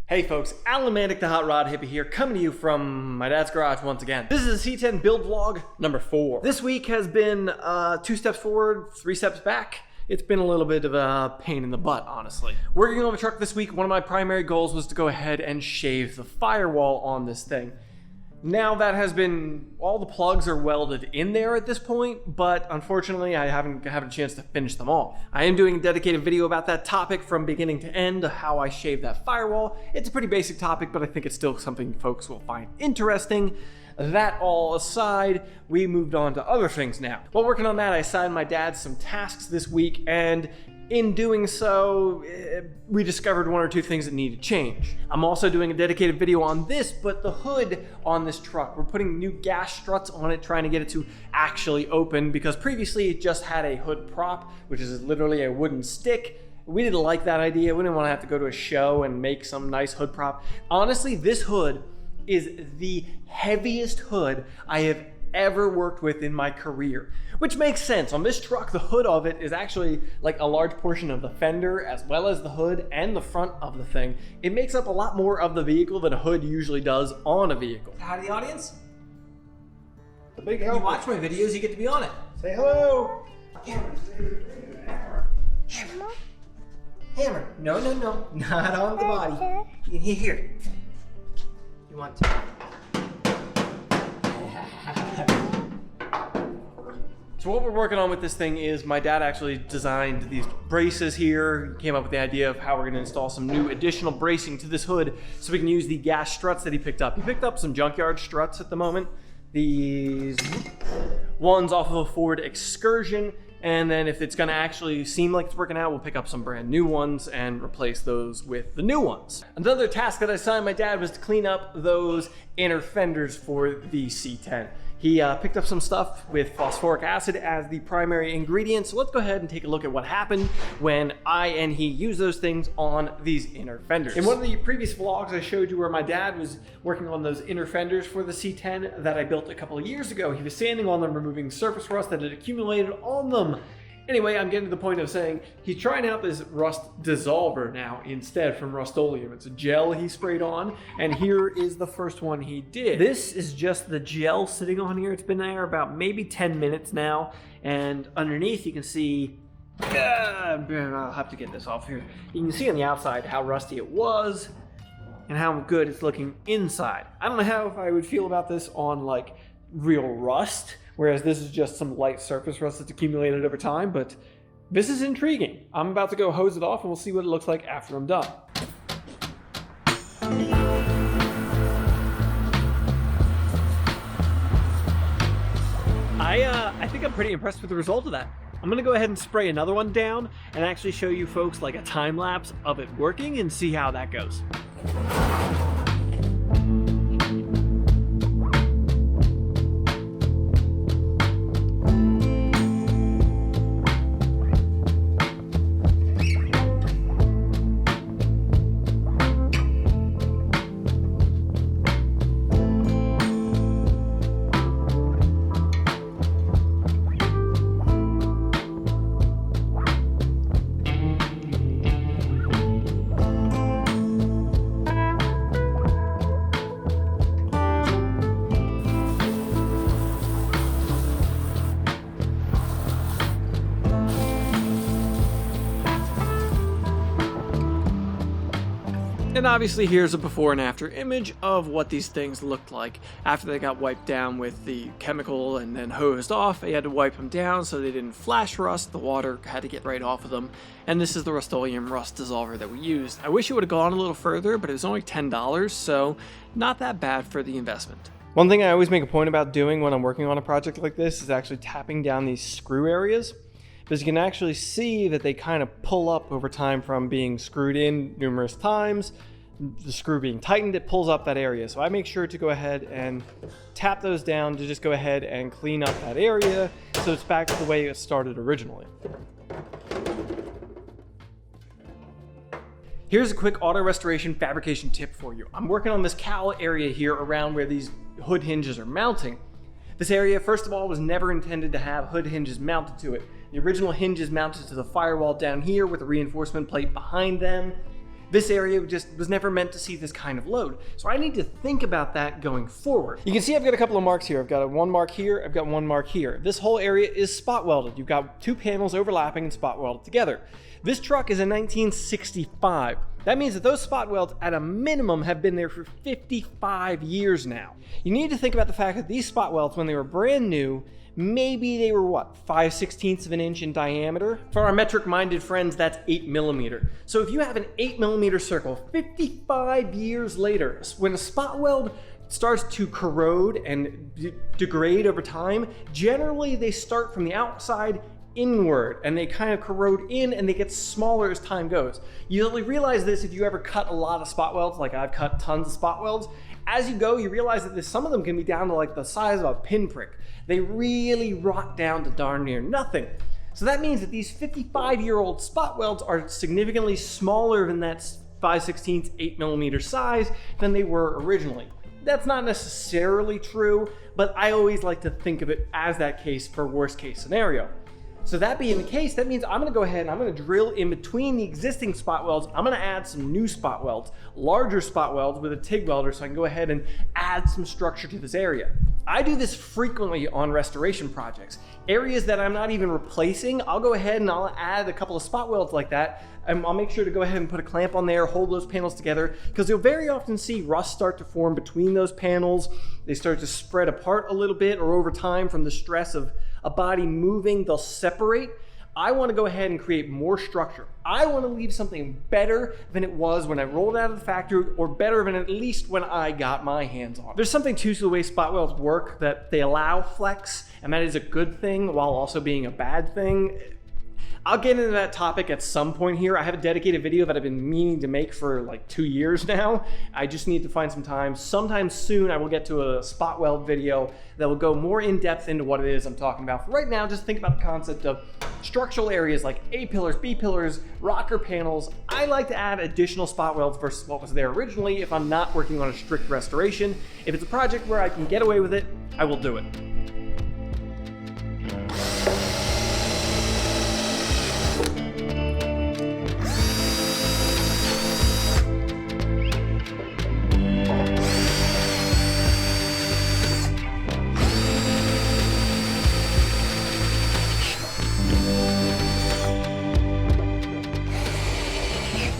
Hey folks, Alamantic the Hot Rod Hippie here, coming to you from my dad's garage once again. This is a C10 Build vlog number 4. This week has been 2 steps forward, 3 steps back. It's been a little bit of a pain in the butt, honestly. Working on the truck this week, one of my primary goals was to go ahead and shave the firewall on this thing. Now that has been, all the plugs are welded in there at this point, but unfortunately I haven't had a chance to finish them off. I am doing a dedicated video about that topic from beginning to end, how I shave that firewall. It's a pretty basic topic, but I think it's still something folks will find interesting. That all aside, we moved on to other things now. While working on that, I assigned my dad some tasks this week, and in doing so, we discovered 1 or 2 things that needed change. I'm also doing a dedicated video on this, but the hood on this truck, we're putting new gas struts on it, trying to get it to actually open, because previously it just had a hood prop, which is literally a wooden stick. We didn't like that idea. We didn't want to have to go to a show and make some nice hood prop. Honestly, this hood is the heaviest hood I have ever worked with in my career, which makes sense. On this truck, the hood of it is actually like a large portion of the fender, as well as the hood and the front of the thing. It makes up a lot more of the vehicle than a hood usually does on a vehicle. Hi to the audience. The big You watch my videos, you get to be on it. Say hello. Hammer. Hammer. No, no, no. Not on the body. Here. You want to? So what we're working on with this thing is my dad actually designed these braces here. He came up with the idea of how we're gonna install some new additional bracing to this hood so we can use the gas struts that he picked up. He picked up some junkyard struts at the moment. These ones off of a Ford Excursion. And then if it's gonna actually seem like it's working out, we'll pick up some brand new ones and replace those with the new ones. Another task that I assigned my dad was to clean up those inner fenders for the C10. He picked up some stuff with phosphoric acid as the primary ingredient. So let's go ahead and take a look at what happened when I and he used those things on these inner fenders. In one of the previous vlogs, I showed you where my dad was working on those inner fenders for the C10 that I built a couple of years ago. He was sanding on them, removing surface rust that had accumulated on them. Anyway, I'm getting to the point of saying he's trying out this rust dissolver now instead from Rustoleum. It's a gel he sprayed on, and here is the first one he did. This is just the gel sitting on here. It's been there about maybe 10 minutes now, and underneath you can see, I'll have to get this off here. You can see on the outside how rusty it was and how good it's looking inside. I don't know how I would feel about this on like real rust, whereas this is just some light surface rust that's accumulated over time, but this is intriguing. I'm about to go hose it off and we'll see what it looks like after I'm done. I think I'm pretty impressed with the result of that. I'm gonna go ahead and spray another one down and actually show you folks like a time lapse of it working and see how that goes. And obviously here's a before and after image of what these things looked like after they got wiped down with the chemical and then hosed off. They had to wipe them down so they didn't flash rust. The water had to get right off of them. And this is the Rustoleum Rust Dissolver that we used. I wish it would have gone a little further, but it was only $10, so not that bad for the investment. One thing I always make a point about doing when I'm working on a project like this is actually tapping down these screw areas, because you can actually see that they kind of pull up over time from being screwed in numerous times. The screw being tightened, it pulls up that area. So I make sure to go ahead and tap those down to just go ahead and clean up that area so it's back to the way it started originally. Here's a quick auto restoration fabrication tip for you. I'm working on this cowl area here around where these hood hinges are mounting. This area, first of all, was never intended to have hood hinges mounted to it. The original hinges mounted to the firewall down here with a reinforcement plate behind them. This area just was never meant to see this kind of load. So I need to think about that going forward. You can see I've got a couple of marks here. I've got one mark here, I've got one mark here. This whole area is spot welded. You've got two panels overlapping and spot welded together. This truck is a 1965. That means that those spot welds at a minimum have been there for 55 years now. You need to think about the fact that these spot welds, when they were brand new, maybe they were what, 5/16 of an inch in diameter? For our metric minded friends, that's 8mm. So if you have an 8mm circle, 55 years later, when a spot weld starts to corrode and degrade over time, generally they start from the outside inward and they kind of corrode in and they get smaller as time goes. You only realize this if you ever cut a lot of spot welds, like I've cut tons of spot welds. As you go, you realize that some of them can be down to like the size of a pinprick. They really rot down to darn near nothing. So that means that these 55-year-old spot welds are significantly smaller than that 5/16, 8mm size than they were originally. That's not necessarily true, but I always like to think of it as that case for worst case scenario. So that being the case, that means I'm gonna go ahead and I'm gonna drill in between the existing spot welds. I'm gonna add some new spot welds, larger spot welds with a TIG welder, so I can go ahead and add some structure to this area. I do this frequently on restoration projects. Areas that I'm not even replacing, I'll go ahead and I'll add a couple of spot welds like that, and I'll make sure to go ahead and put a clamp on there, hold those panels together, because you'll very often see rust start to form between those panels. They start to spread apart a little bit, or over time from the stress of a body moving, they'll separate. I want to go ahead and create more structure. I want to leave something better than it was when I rolled out of the factory, or better than at least when I got my hands on it. There's something too to the way spot welds work, that they allow flex, and that is a good thing while also being a bad thing. I'll get into that topic at some point here. I have a dedicated video that I've been meaning to make for like 2 years now. I just need to find some time. Sometime soon I will get to a spot weld video that will go more in depth into what it is I'm talking about. For right now, just think about the concept of structural areas like A pillars, B pillars, rocker panels. I like to add additional spot welds versus what was there originally if I'm not working on a strict restoration. If it's a project where I can get away with it, I will do it.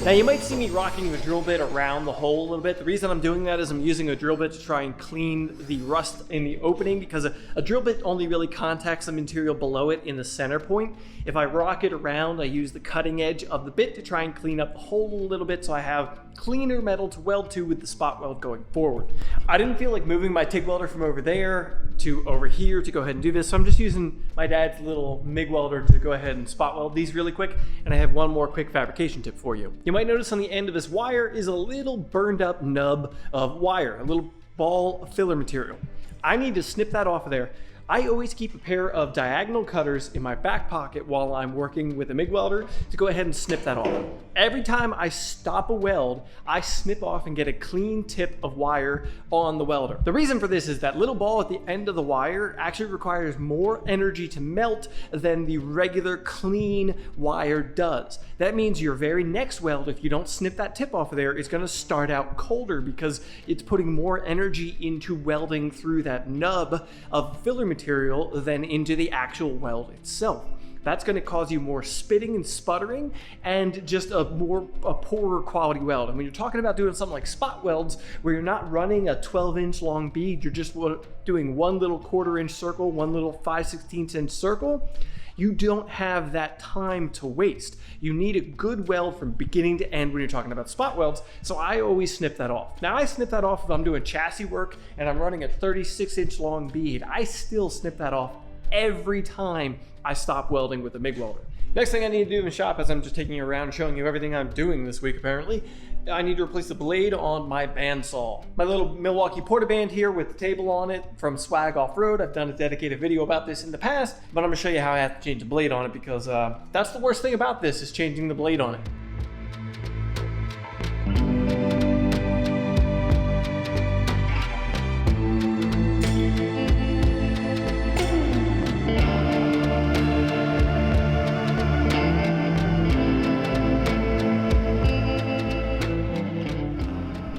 Now you might see me rocking the drill bit around the hole a little bit. The reason I'm doing that is I'm using a drill bit to try and clean the rust in the opening, because a drill bit only really contacts the material below it in the center point. If I rock it around, I use the cutting edge of the bit to try and clean up the hole a little bit so I have cleaner metal to weld to with the spot weld going forward. I didn't feel like moving my TIG welder from over there to over here to go ahead and do this, so I'm just using my dad's little MIG welder to go ahead and spot weld these really quick, and I have one more quick fabrication tip for you. You might notice on the end of this wire is a little burned up nub of wire, a little ball of filler material. I need to snip that off of there. I always keep a pair of diagonal cutters in my back pocket while I'm working with a MIG welder to go ahead and snip that off. Every time I stop a weld, I snip off and get a clean tip of wire on the welder. The reason for this is that little ball at the end of the wire actually requires more energy to melt than the regular clean wire does. That means your very next weld, if you don't snip that tip off of there, is going to start out colder because it's putting more energy into welding through that nub of filler material than into the actual weld itself. That's going to cause you more spitting and sputtering and just a poorer quality weld. And when you're talking about doing something like spot welds, where you're not running a 12-inch long bead, you're just doing one little 1/4-inch circle, one little 5/16 circle, you don't have that time to waste. You need a good weld from beginning to end when you're talking about spot welds, so I always snip that off. Now I snip that off if I'm doing chassis work and I'm running a 36-inch long bead. I still snip that off every time I stop welding with a MIG welder. Next thing I need to do in the shop, as I'm just taking you around showing you everything I'm doing this week apparently, I need to replace the blade on my bandsaw. My little Milwaukee Portaband here with the table on it from Swag Off-Road. I've done a dedicated video about this in the past, but I'm gonna show you how I have to change the blade on it, because that's the worst thing about this, is changing the blade on it.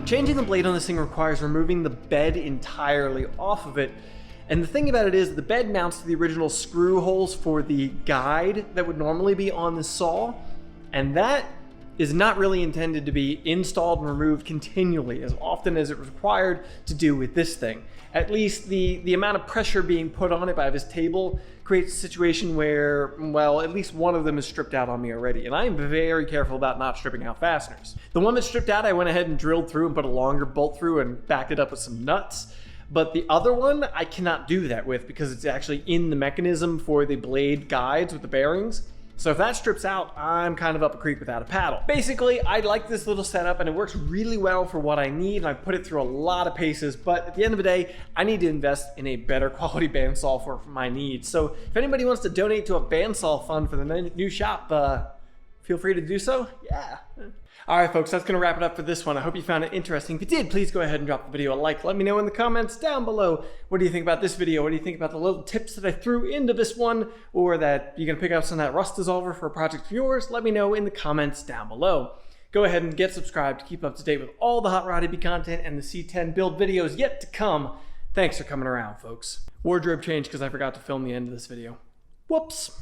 Changing the blade on this thing requires removing the bed entirely off of it. And the thing about it is the bed mounts to the original screw holes for the guide that would normally be on the saw. And that is not really intended to be installed and removed continually as often as it was required to do with this thing. At least the amount of pressure being put on it by this table creates a situation where, well, at least one of them is stripped out on me already. And I am very careful about not stripping out fasteners. The one that's stripped out, I went ahead and drilled through and put a longer bolt through and backed it up with some nuts. But the other one, I cannot do that with because it's actually in the mechanism for the blade guides with the bearings. So if that strips out, I'm kind of up a creek without a paddle. Basically, I like this little setup and it works really well for what I need, and I put it through a lot of paces, but at the end of the day, I need to invest in a better quality bandsaw for my needs. So if anybody wants to donate to a bandsaw fund for the new shop, feel free to do so. Yeah. All right, folks, that's gonna wrap it up for this one. I hope you found it interesting. If you did, please go ahead and drop the video a like. Let me know in the comments down below. What do you think about this video? What do you think about the little tips that I threw into this one? Or that you're gonna pick up some of that rust dissolver for a project of yours? Let me know in the comments down below. Go ahead and get subscribed to keep up to date with all the HotRodHippie content and the C10 Build videos yet to come. Thanks for coming around, folks. Wardrobe change because I forgot to film the end of this video. Whoops.